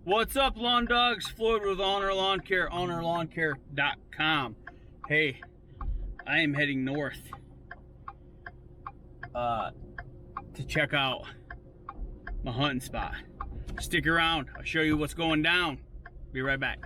What's up, lawn dogs? Floyd with Ulnar Lawn Care, ulnarlawncare.com. Hey, I am heading north to check out my hunting spot. Stick around, I'll show you what's going down. Be right back.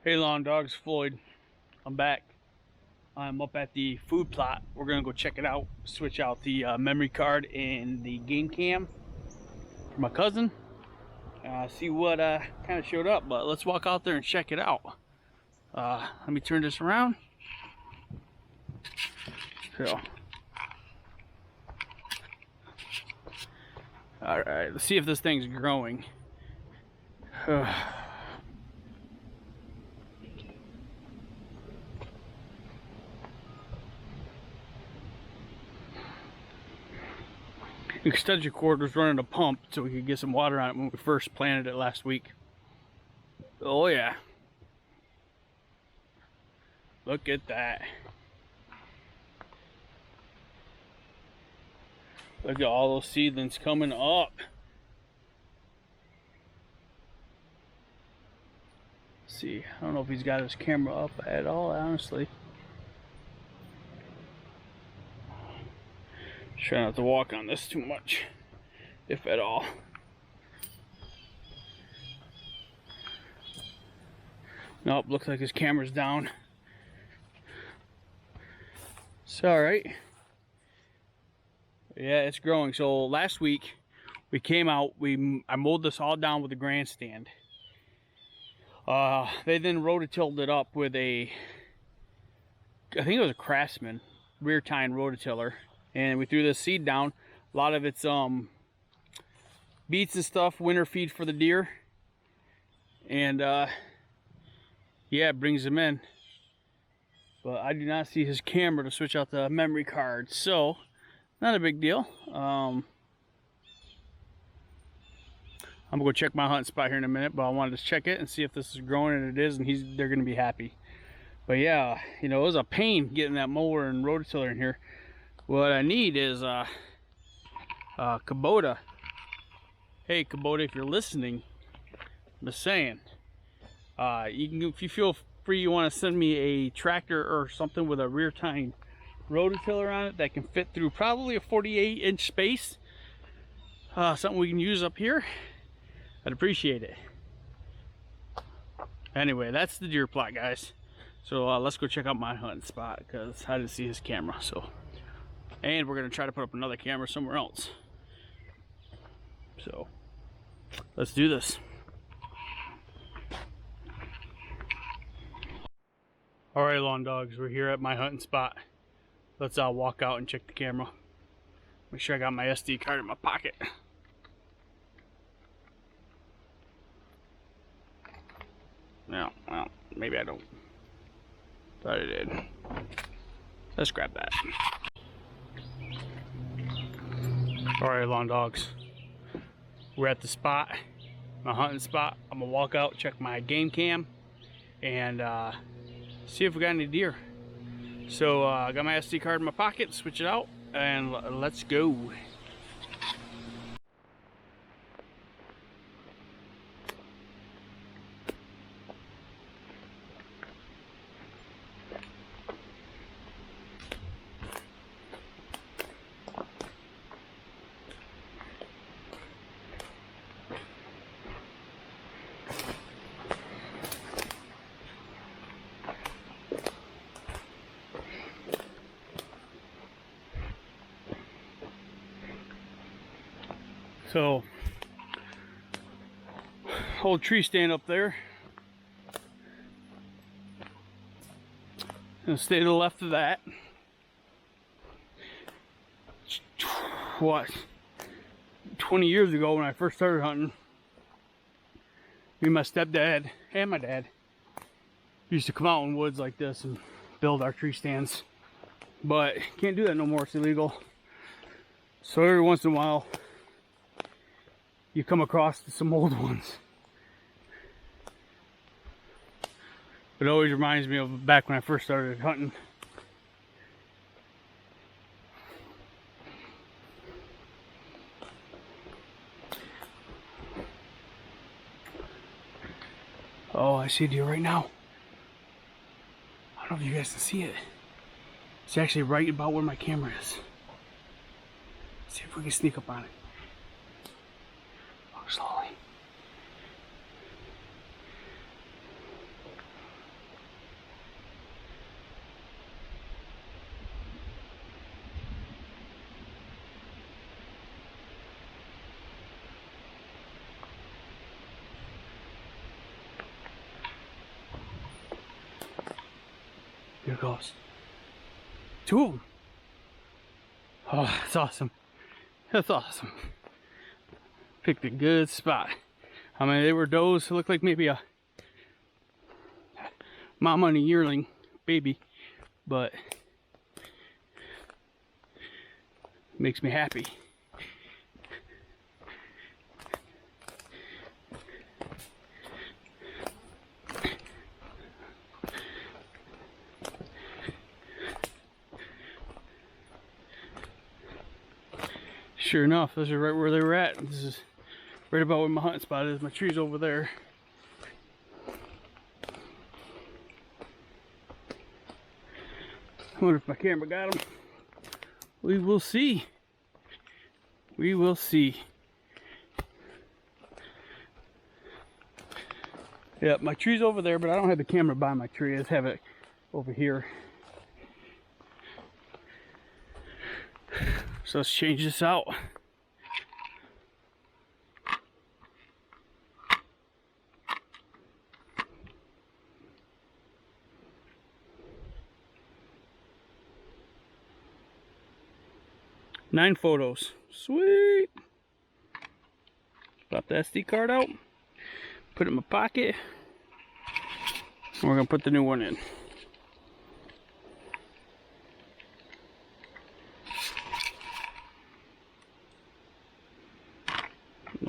Hey lawn dogs, Floyd. I'm back. I'm up at the food plot. We're gonna go check it out, switch out the memory card and the game cam for my cousin. See what kind of showed up, but let's walk out there and check it out. Let me turn this around. So, all right, let's see if this thing's growing. Extension cord was running a pump so we could get some water on it when we first planted it last week. Oh yeah. Look at that. Look at all those seedlings coming up. Let's see, I don't know if he's got his camera up at all, honestly. Try not to walk on this too much, if at all. Nope, looks like his camera's down. It's alright. Yeah, it's growing. So last week we came out, I mowed this all down with a grandstand. They then rototilled it up with I think it was a Craftsman rear tine rototiller. And we threw this seed down. A lot of it's beets and stuff, winter feed for the deer. And yeah, it brings them in. But I do not see his camera to switch out the memory card. So, not a big deal. I'm gonna go check my hunting spot here in a minute, but I wanted to check it and see if this is growing, and it is, and they're gonna be happy. But yeah, you know, it was a pain getting that mower and rototiller in here. What I need is Kubota. Hey Kubota, if you're listening, I'm just saying, you can, if you feel free, you want to send me a tractor or something with a rear tine rototiller on it that can fit through probably a 48-inch space, something we can use up here, I'd appreciate it. Anyway, that's the deer plot, guys. So let's go check out my hunting spot because I didn't see his camera. So. And we're going to try to put up another camera somewhere else. So, let's do this. Alright, lawn dogs, we're here at my hunting spot. Let's walk out and check the camera. Make sure I got my SD card in my pocket. No, well, maybe I don't. Thought I did. Let's grab that. Alright, lawn dogs, we're at the spot, my hunting spot. I'm gonna walk out, check my game cam, and see if we got any deer. So I got my SD card in my pocket, switch it out, and let's go. So, old tree stand up there. And stay to the left of that. What? 20 years ago when I first started hunting, Me and my stepdad and my dad used to come out in woods like this and build our tree stands. But can't do that no more, it's illegal. So every once in a while, you come across some old ones. It always reminds me of back when I first started hunting. Oh, I see a deer right now. I don't know if you guys can see it. It's actually right about where my camera is. Let's see if we can sneak up on it. Walk slowly. Here it goes. 2 of them. Oh, that's awesome. That's awesome. Picked a good spot. I mean, they were does. It looked like maybe a mama and a yearling baby, but makes me happy. Sure enough, those are right where they were at. This is right about where my hunting spot is. My tree's over there. I wonder if my camera got them. We will see. We will see. Yeah, my tree's over there, but I don't have the camera by my tree. I just have it over here. So let's change this out. Nine photos. Sweet. Pop the SD card out. Put it in my pocket. And we're going to put the new one in.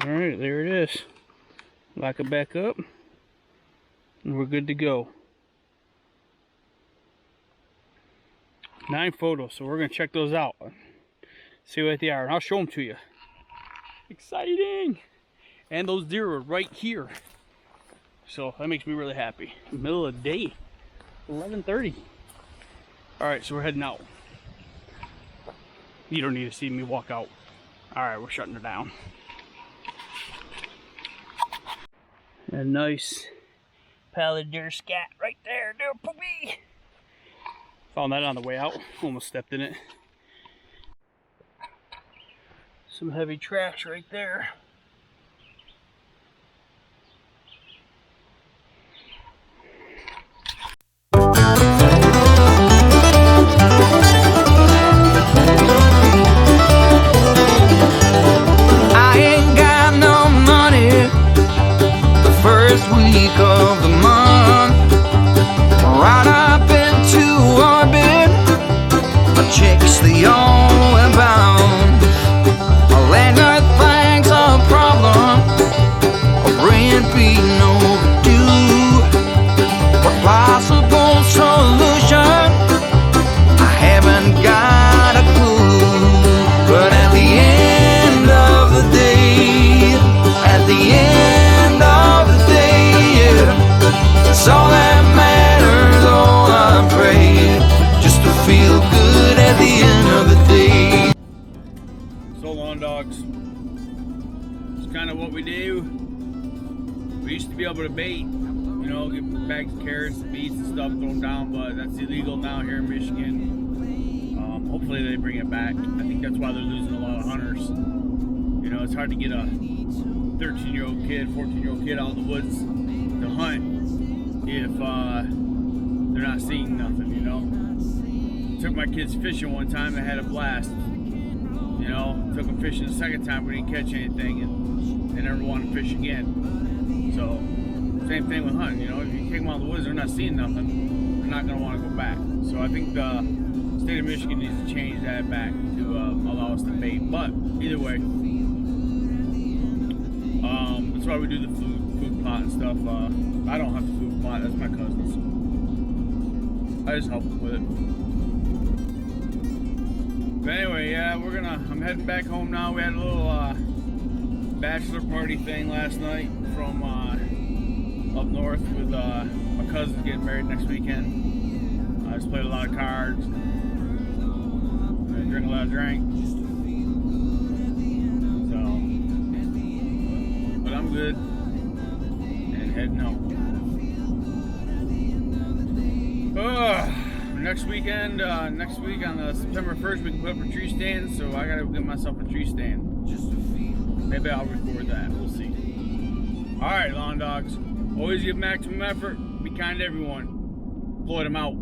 Alright, there it is. Lock it back up. And we're good to go. 9 photos, so we're going to check those out. See what they are, and I'll show them to you. Exciting! And those deer are right here. So that makes me really happy. Middle of the day. 11:30. Alright, so we're heading out. You don't need to see me walk out. Alright, we're shutting her down. A nice pallid deer scat right there, deer puppy. Found that on the way out. Almost stepped in it. Some heavy trash right there. Week of the month, right up into orbit, checks the all bound. Land Earth flags a problem, rent being overdue. What possible solution? I haven't got a clue. But at the end of the day, at the end of the day, it's all that matters, all I pray, just to feel good at the end of the day. So long, dogs. It's kind of what we do. We used to be able to bait, you know, get bags of carrots and beets and stuff thrown down, but that's illegal now here in Michigan. Hopefully they bring it back. I think that's why they're losing a lot of hunters. You know, it's hard to get a 13-year-old kid, 14-year-old kid out in the woods to hunt if they're not seeing nothing, you know. Took my kids fishing one time, they had a blast. You know, took them fishing the second time, we didn't catch anything, and they never wanted to fish again. So Same thing with hunting, you know, if you take them out of the woods, they're not seeing nothing, they're not going to want to go back. So I think the state of Michigan needs to change that back to allow us to bait. But either way, that's why we do the food plot and stuff. I don't have the food plot, that's my cousin's. I just help them with it. But anyway, yeah, I'm heading back home now. We had a little bachelor party thing last night from up north with my cousin getting married next weekend. I just played a lot of cards, drank a lot of drink. So, but I'm good and heading home. Next week on September 1st, we can put up a tree stand, so I gotta get myself a tree stand. Maybe I'll record that, we'll see. Alright, lawn dogs, always give maximum effort, be kind to everyone. Floyd, I'm out.